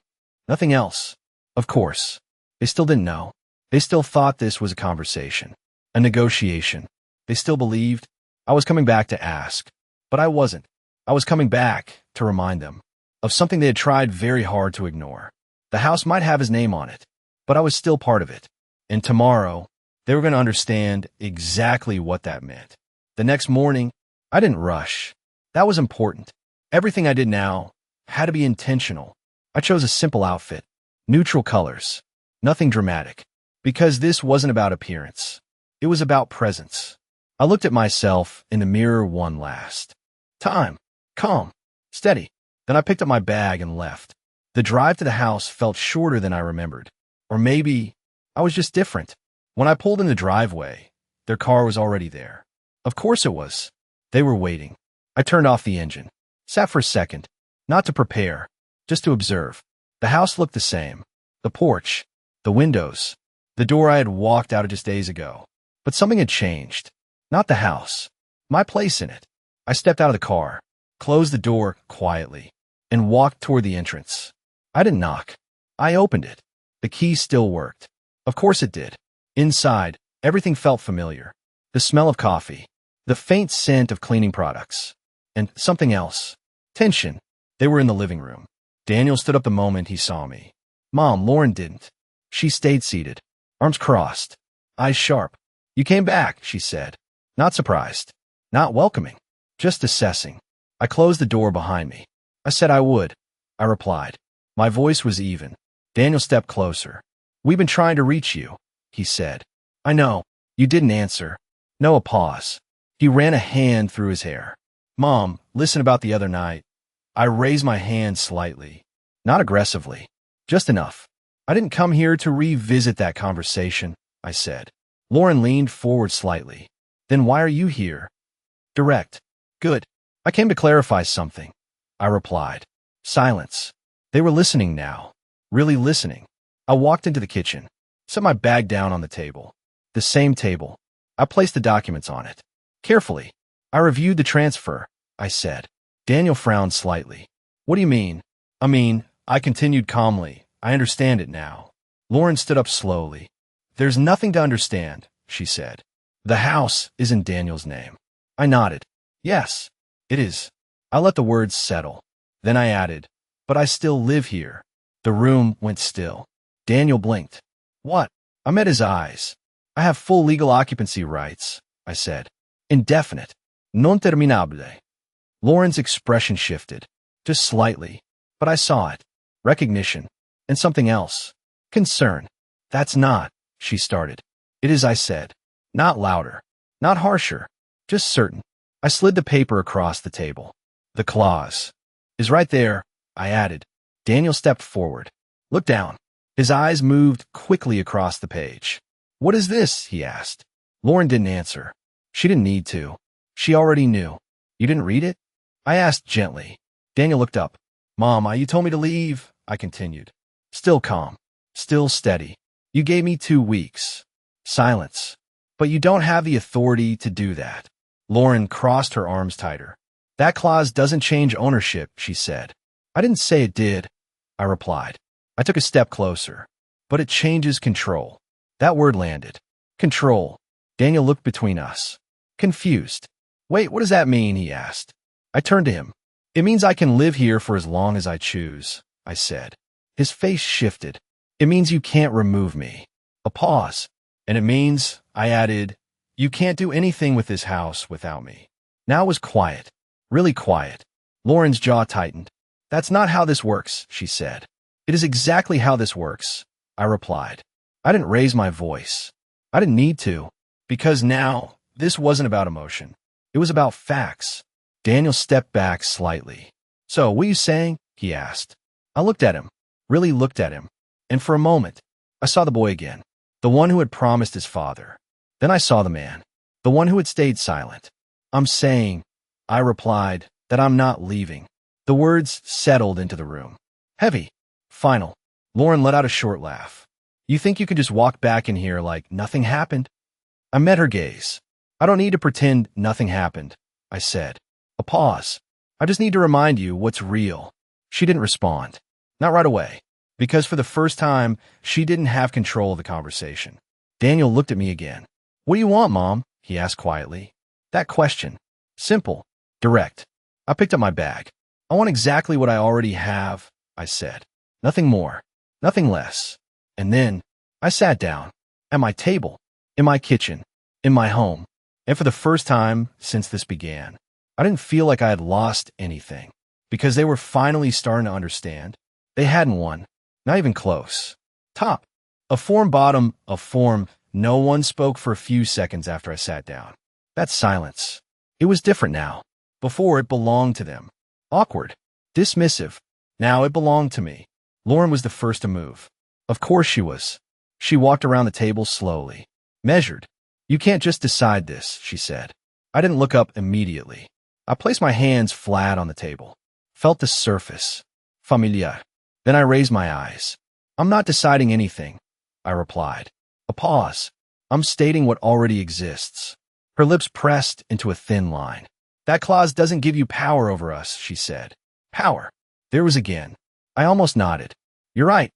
Nothing else. Of course. They still didn't know. They still thought this was a conversation. A negotiation. They still believed I was coming back to ask. But I wasn't. I was coming back to remind them of something they had tried very hard to ignore. The house might have his name on it, but I was still part of it. And tomorrow, they were going to understand exactly what that meant. The next morning, I didn't rush. That was important. Everything I did now had to be intentional. I chose a simple outfit, neutral colors, nothing dramatic, because this wasn't about appearance. It was about presence. I looked at myself in the mirror one last time. Calm, steady. Then I picked up my bag and left. The drive to the house felt shorter than I remembered. Or maybe I was just different. When I pulled in the driveway, their car was already there. Of course it was. They were waiting. I turned off the engine. Sat for a second. Not to prepare, just to observe. The house looked the same. The porch, the windows, the door I had walked out of just days ago. But something had changed. Not the house. My place in it. I stepped out of the car, closed the door quietly, and walked toward the entrance. I didn't knock. I opened it. The key still worked. Of course it did. Inside, everything felt familiar. The smell of coffee, the faint scent of cleaning products, and something else. Tension. They were in the living room. Daniel stood up the moment he saw me. Mom, Lauren didn't. She stayed seated, arms crossed, eyes sharp. You came back, she said. Not surprised. Not welcoming. Just assessing. I closed the door behind me. I said I would. I replied. My voice was even. Daniel stepped closer. We've been trying to reach you, he said. I know. You didn't answer. No, a pause. He ran a hand through his hair. Mom, listen about the other night. I raised my hand slightly. Not aggressively. Just enough. I didn't come here to revisit that conversation, I said. Lauren leaned forward slightly. Then why are you here? Direct. Good. I came to clarify something, I replied. Silence. They were listening now. Really listening. I walked into the kitchen, set my bag down on the table. The same table. I placed the documents on it. Carefully. I reviewed the transfer, I said. Daniel frowned slightly. What do you mean? I continued calmly. I understand it now. Lauren stood up slowly. There's nothing to understand, she said. The house is in Daniel's name. I nodded. Yes, it is. I let the words settle. Then I added, but I still live here. The room went still. Daniel blinked. What? I met his eyes. I have full legal occupancy rights, I said. Indefinite. Non terminabile. Lauren's expression shifted. Just slightly. But I saw it. Recognition. And something else. Concern. That's not, she started. It is, I said. Not louder. Not harsher. Just certain. I slid the paper across the table. The clause is right there, I added. Daniel stepped forward. Look down. His eyes moved quickly across the page. What is this? He asked. Lauren didn't answer. She didn't need to. She already knew. You didn't read it? I asked gently. Daniel looked up. Mom, you told me to leave, I continued. Still calm. Still steady. You gave me 2 weeks. Silence. But you don't have the authority to do that. Lauren crossed her arms tighter. That clause doesn't change ownership, she said. I didn't say it did, I replied. I took a step closer. But it changes control. That word landed. Control. Daniel looked between us. Confused. Wait, what does that mean? He asked. I turned to him. It means I can live here for as long as I choose, I said. His face shifted. It means you can't remove me. A pause. And it means, I added, you can't do anything with this house without me. Now it was quiet. Really quiet. Lauren's jaw tightened. That's not how this works, she said. It is exactly how this works, I replied. I didn't raise my voice. I didn't need to, because now this wasn't about emotion. It was about facts. Daniel stepped back slightly. So, what are you saying? He asked. I looked at him, really looked at him, and for a moment, I saw the boy again, the one who had promised his father. Then I saw the man, the one who had stayed silent. I'm saying, I replied, that I'm not leaving. The words settled into the room. Heavy. Final. Lauren let out a short laugh. You think you can just walk back in here like nothing happened? I met her gaze. I don't need to pretend nothing happened, I said. A pause. I just need to remind you what's real. She didn't respond. Not right away. Because for the first time, she didn't have control of the conversation. Daniel looked at me again. What do you want, Mom? He asked quietly. That question. Simple. Direct. I picked up my bag. I want exactly what I already have, I said. Nothing more. Nothing less. And then, I sat down. At my table. In my kitchen. In my home. And for the first time since this began, I didn't feel like I had lost anything. Because they were finally starting to understand. They hadn't won. Not even close. Top. A form bottom. A form. No one spoke for a few seconds after I sat down. That silence. It was different now. Before, it belonged to them. Awkward. Dismissive. Now it belonged to me. Lauren was the first to move. Of course she was. She walked around the table slowly. Measured. You can't just decide this, she said. I didn't look up immediately. I placed my hands flat on the table. Felt the surface. Familiar. Then I raised my eyes. I'm not deciding anything, I replied. A pause. I'm stating what already exists. Her lips pressed into a thin line. That clause doesn't give you power over us, she said. Power. There was again. I almost nodded. You're right,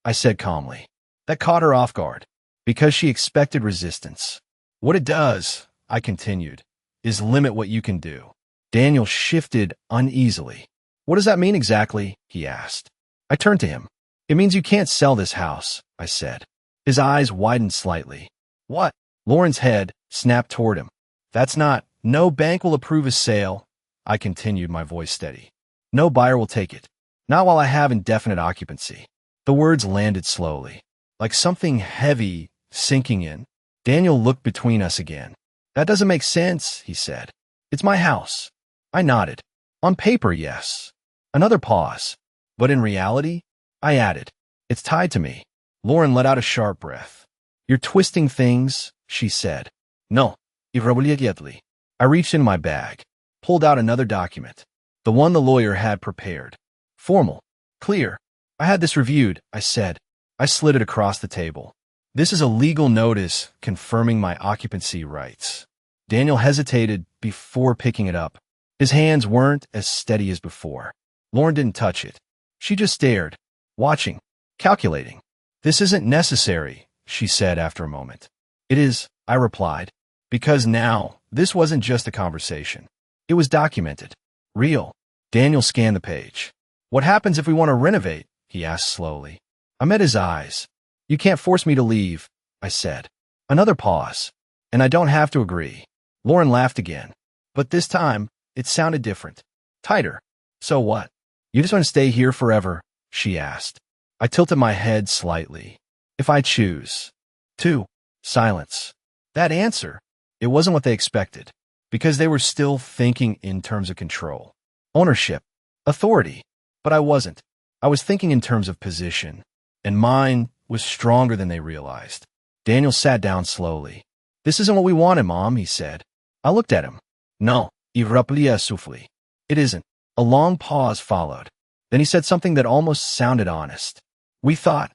I said calmly. That caught her off guard, because she expected resistance. What it does, I continued, is limit what you can do. Daniel shifted uneasily. What does that mean exactly? He asked. I turned to him. It means you can't sell this house, I said. His eyes widened slightly. What? Lauren's head snapped toward him. That's not. No bank will approve a sale, I continued, my voice steady. No buyer will take it. Not while I have indefinite occupancy. The words landed slowly, like something heavy sinking in. Daniel looked between us again. That doesn't make sense, he said. It's my house. I nodded. On paper, yes. Another pause. But in reality, I added, it's tied to me. Lauren let out a sharp breath. You're twisting things, she said. No, irregularly. I reached into my bag, pulled out another document, the one the lawyer had prepared. Formal. Clear. I had this reviewed, I said. I slid it across the table. This is a legal notice confirming my occupancy rights. Daniel hesitated before picking it up. His hands weren't as steady as before. Lauren didn't touch it. She just stared, watching, calculating. This isn't necessary, she said after a moment. It is, I replied, because now, this wasn't just a conversation. It was documented. Real. Daniel scanned the page. What happens if we want to renovate? He asked slowly. I met his eyes. You can't force me to leave, I said. Another pause. And I don't have to agree. Lauren laughed again. But this time, it sounded different. Tighter. So what? You just want to stay here forever? She asked. I tilted my head slightly. If I choose. 2. Silence. That answer. It wasn't what they expected. Because they were still thinking in terms of control. Ownership. Authority. But I wasn't. I was thinking in terms of position. And mine was stronger than they realized. Daniel sat down slowly. This isn't what we wanted, Mom, he said. I looked at him. No, irraplia souffle. It isn't. A long pause followed. Then he said something that almost sounded honest. We thought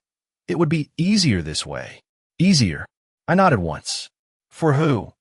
it would be easier this way. Easier. I nodded once. For who?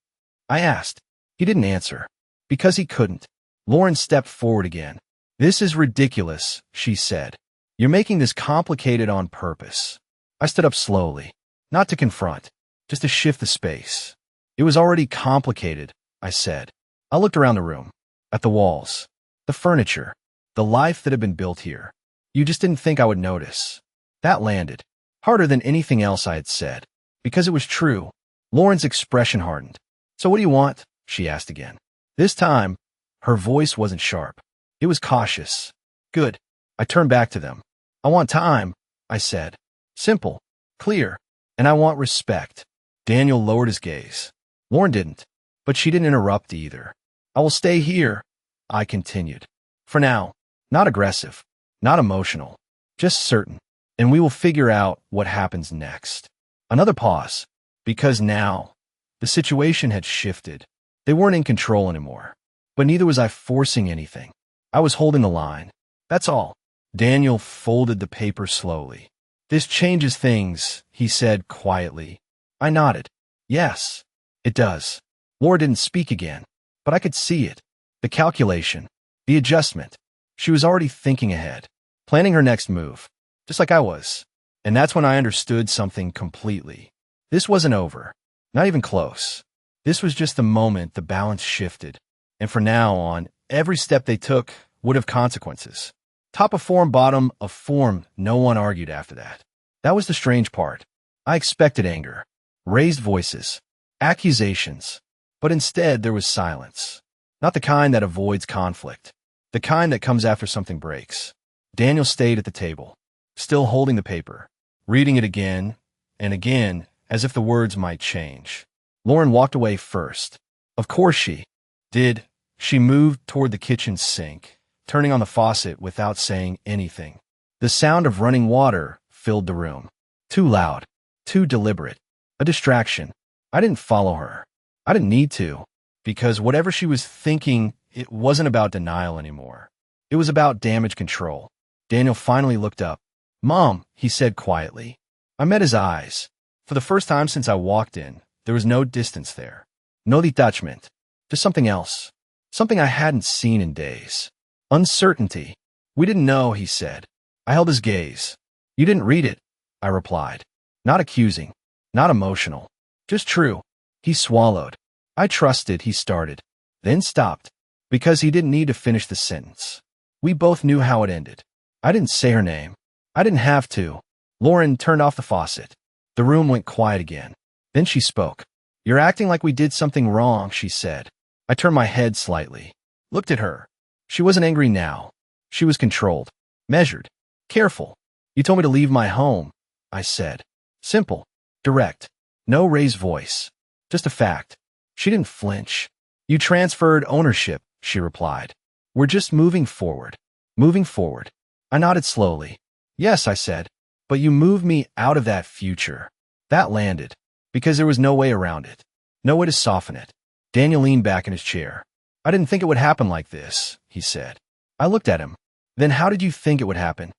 I asked. He didn't answer. Because he couldn't. Lauren stepped forward again. This is ridiculous, she said. You're making this complicated on purpose. I stood up slowly. Not to confront. just to shift the space. It was already complicated, I said. I looked around the room, at the walls, the furniture, the life that had been built here. You just didn't think I would notice. That landed, harder than anything else I had said, because it was true. Lauren's expression hardened. So what do you want? She asked again. This time, her voice wasn't sharp. It was cautious. Good. I turned back to them. I want time, I said. Simple, clear, and I want respect. Daniel lowered his gaze. Lauren didn't, but she didn't interrupt either. I will stay here, I continued. For now, not aggressive, not emotional, just certain, and we will figure out what happens next. Another pause, because now, the situation had shifted. They weren't in control anymore, but neither was I forcing anything. I was holding the line. That's all. Daniel folded the paper slowly. This changes things, he said quietly. I nodded. Yes, it does. Laura didn't speak again, but I could see it. The calculation, the adjustment. She was already thinking ahead, planning her next move, just like I was. And that's when I understood something completely. This wasn't over, not even close. This was just the moment the balance shifted. And from now on, every step they took would have consequences. Top of form, bottom of form, no one argued after that. That was the strange part. I expected anger, raised voices, accusations, but instead there was silence. Not the kind that avoids conflict, the kind that comes after something breaks. Daniel stayed at the table, still holding the paper, reading it again and again as if the words might change. Lauren walked away first. Of course she did. She moved toward the kitchen sink, turning on the faucet without saying anything. The sound of running water filled the room. Too loud, too deliberate, a distraction. I didn't follow her. I didn't need to, because whatever she was thinking, it wasn't about denial anymore. It was about damage control. Daniel finally looked up. Mom, he said quietly. I met his eyes. For the first time since I walked in, there was no distance there. No detachment. Just something else. Something I hadn't seen in days. Uncertainty. We didn't know, he said. I held his gaze. You didn't read it, I replied. Not accusing. Not emotional. Just true. He swallowed. I trusted, he started. Then stopped. Because he didn't need to finish the sentence. We both knew how it ended. I didn't say her name. I didn't have to. Lauren turned off the faucet. The room went quiet again. Then she spoke. You're acting like we did something wrong, she said. I turned my head slightly. Looked at her. She wasn't angry now. She was controlled. Measured. Careful. You told me to leave my home, I said. Simple. Direct. No raised voice. Just a fact. She didn't flinch. You transferred ownership, she replied. We're just moving forward. Moving forward. I nodded slowly. Yes, I said. But you moved me out of that future. That landed. Because there was no way around it. No way to soften it. Daniel leaned back in his chair. I didn't think it would happen like this, he said. I looked at him. Then how did you think it would happen?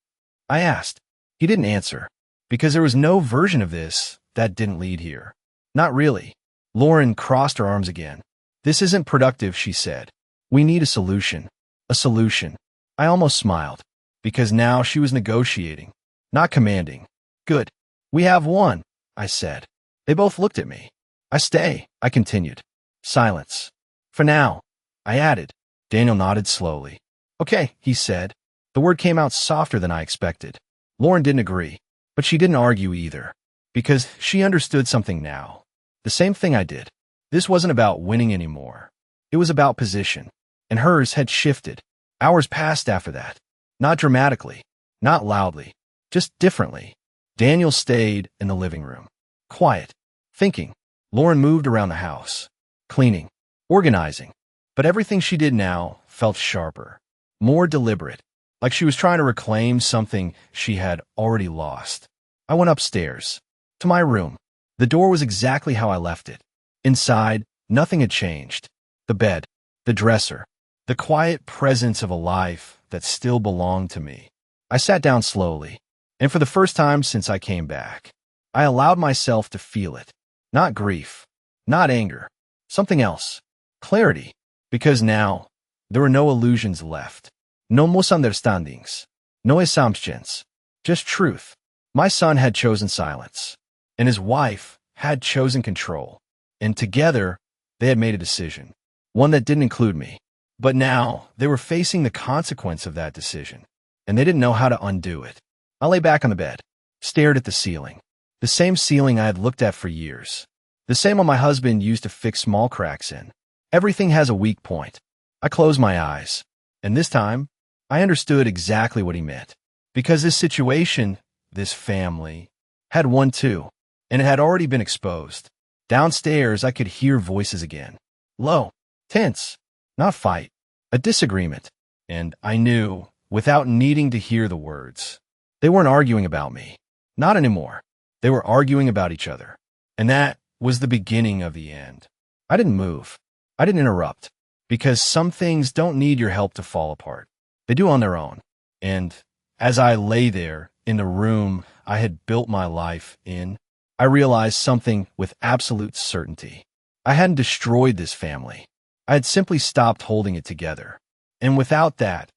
I asked. He didn't answer. Because there was no version of this that didn't lead here. Not really. Lauren crossed her arms again. This isn't productive, she said. We need a solution. A solution. I almost smiled. Because now she was negotiating. Not commanding. Good. We have one, I said. They both looked at me. I stay, I continued. Silence. For now, I added. Daniel nodded slowly. Okay, he said. The word came out softer than I expected. Lauren didn't agree, but she didn't argue either. Because she understood something now. The same thing I did. This wasn't about winning anymore. It was about position. And hers had shifted. Hours passed after that. Not dramatically. Not loudly. Just differently. Daniel stayed in the living room. Quiet. Thinking. Lauren moved around the house. Cleaning. Organizing. But everything she did now felt sharper. More deliberate. Like she was trying to reclaim something she had already lost. I went upstairs. To my room. The door was exactly how I left it. Inside, nothing had changed. The bed. The dresser. The quiet presence of a life that still belonged to me. I sat down slowly. And for the first time since I came back, I allowed myself to feel it. Not grief. Not anger. Something else. Clarity. Because now, there were no illusions left. No misunderstandings. No assumptions. Just truth. My son had chosen silence. And his wife had chosen control, and together they had made a decision, one that didn't include me. But now they were facing the consequence of that decision, and they didn't know how to undo it. I lay back on the bed, stared at the ceiling, the same ceiling I had looked at for years, the same one my husband used to fix small cracks in. Everything has a weak point. I closed my eyes, and this time, I understood exactly what he meant. Because this situation, this family, had one too, and it had already been exposed. Downstairs, I could hear voices again. Low, tense, not fight, a disagreement. And I knew, without needing to hear the words, they weren't arguing about me. Not anymore. They were arguing about each other. And that was the beginning of the end. I didn't move. I didn't interrupt. Because some things don't need your help to fall apart. They do on their own. And as I lay there in the room I had built my life in, I realized something with absolute certainty. I hadn't destroyed this family. I had simply stopped holding it together. And without that,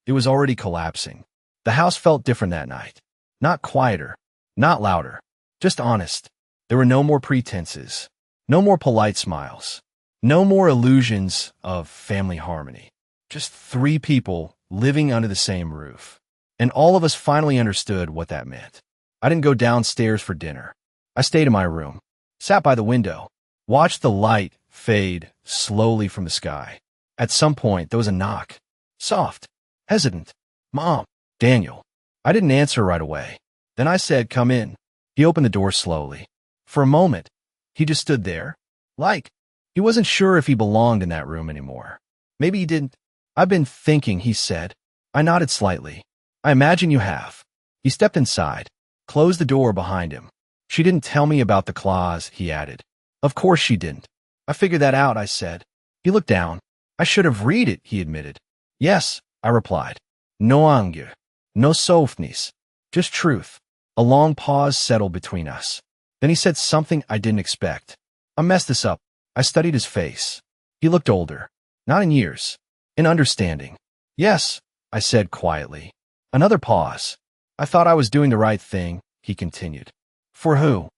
it was already collapsing. The house felt different that night. Not quieter, not louder, just honest. There were no more pretenses, no more polite smiles, no more illusions of family harmony. Just three people living under the same roof. And all of us finally understood what that meant. I didn't go downstairs for dinner. I stayed in my room, sat by the window, watched the light fade slowly from the sky. At some point, there was a knock. Soft, hesitant. Mom, Daniel. I didn't answer right away. Then I said, "Come in." He opened the door slowly. For a moment, he just stood there, like he wasn't sure if he belonged in that room anymore. Maybe he didn't. "I've been thinking," he said. I nodded slightly. "I imagine you have." He stepped inside, closed the door behind him. "She didn't tell me about the clause," he added. "Of course she didn't." "I figured that out," I said. He looked down. "I should have read it," he admitted. "Yes," I replied. "No anger, no softness, just truth." A long pause settled between us. Then he said something I didn't expect. "I messed this up." I studied his face. He looked older. Not in years. In understanding. "Yes," I said quietly. Another pause. "I thought I was doing the right thing," he continued. "For who?"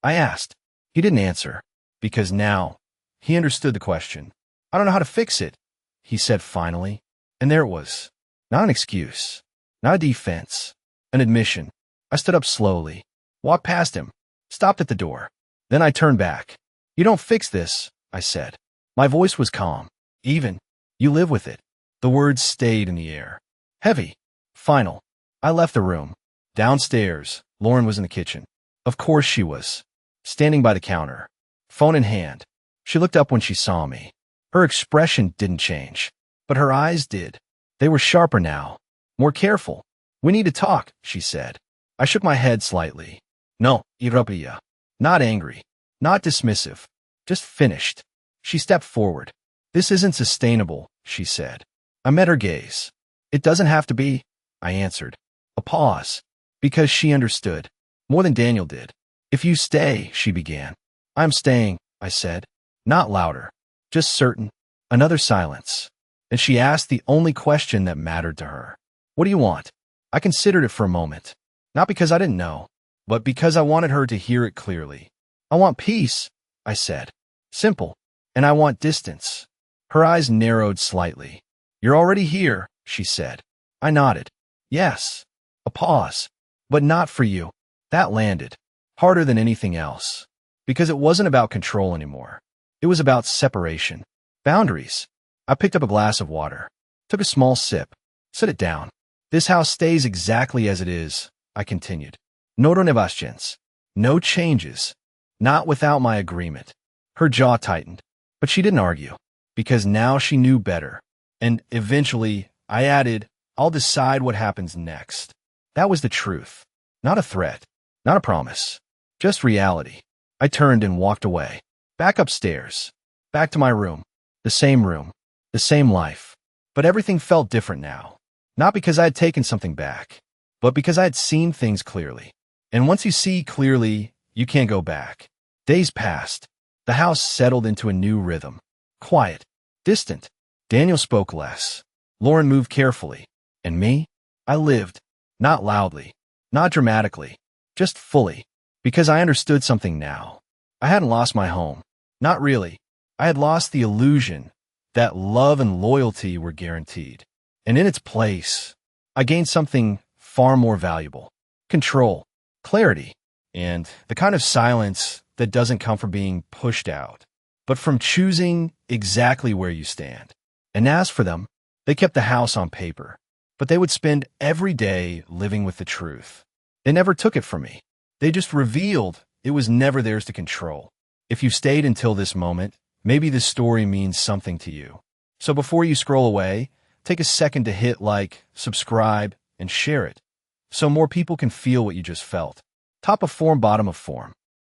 I asked. He didn't answer. Because now, he understood the question. "I don't know how to fix it," he said finally. And there it was. Not an excuse. Not a defense. An admission. I stood up slowly, walked past him, stopped at the door. Then I turned back. "You don't fix this," I said. My voice was calm. Even. "You live with it." The words stayed in the air. Heavy. Final. I left the room. Downstairs, Lauren was in the kitchen. Of course she was. Standing by the counter. Phone in hand. She looked up when she saw me. Her expression didn't change. But her eyes did. They were sharper now. More careful. "We need to talk," she said. I shook my head slightly. "No, Irapia." Not angry. Not dismissive. Just finished. She stepped forward. "This isn't sustainable," she said. I met her gaze. "It doesn't have to be," I answered. A pause. Because she understood. More than Daniel did. "If you stay," she began. "I'm staying," I said. Not louder. Just certain. Another silence. And she asked the only question that mattered to her. "What do you want?" I considered it for a moment. Not because I didn't know, but because I wanted her to hear it clearly. "I want peace," I said. Simple. "And I want distance." Her eyes narrowed slightly. "You're already here," she said. I nodded. "Yes." A pause. "But not for you." That landed. Harder than anything else. Because it wasn't about control anymore. It was about separation. Boundaries. I picked up a glass of water. Took a small sip. Set it down. "This house stays exactly as it is," I continued. "No renovations. No changes. Not without my agreement." Her jaw tightened. But she didn't argue. Because now she knew better. And eventually, I added, "I'll decide what happens next." That was the truth. Not a threat. Not a promise. Just reality. I turned and walked away. Back upstairs. Back to my room. The same room. The same life. But everything felt different now. Not because I had taken something back, but because I had seen things clearly. And once you see clearly, you can't go back. Days passed. The house settled into a new rhythm. Quiet. Distant. Daniel spoke less. Lauren moved carefully. And me? I lived. Not loudly. Not dramatically. Just fully. Because I understood something now. I hadn't lost my home. Not really. I had lost the illusion that love and loyalty were guaranteed. And in its place, I gained something far more valuable: control, clarity, and the kind of silence that doesn't come from being pushed out, but from choosing exactly where you stand. And as for them, they kept the house on paper, but they would spend every day living with the truth. They never took it from me. They just revealed it was never theirs to control. If you've stayed until this moment, maybe this story means something to you. So before you scroll away, take a second to hit like, subscribe, and share it, so more people can feel what you just felt. Top of form, bottom of form.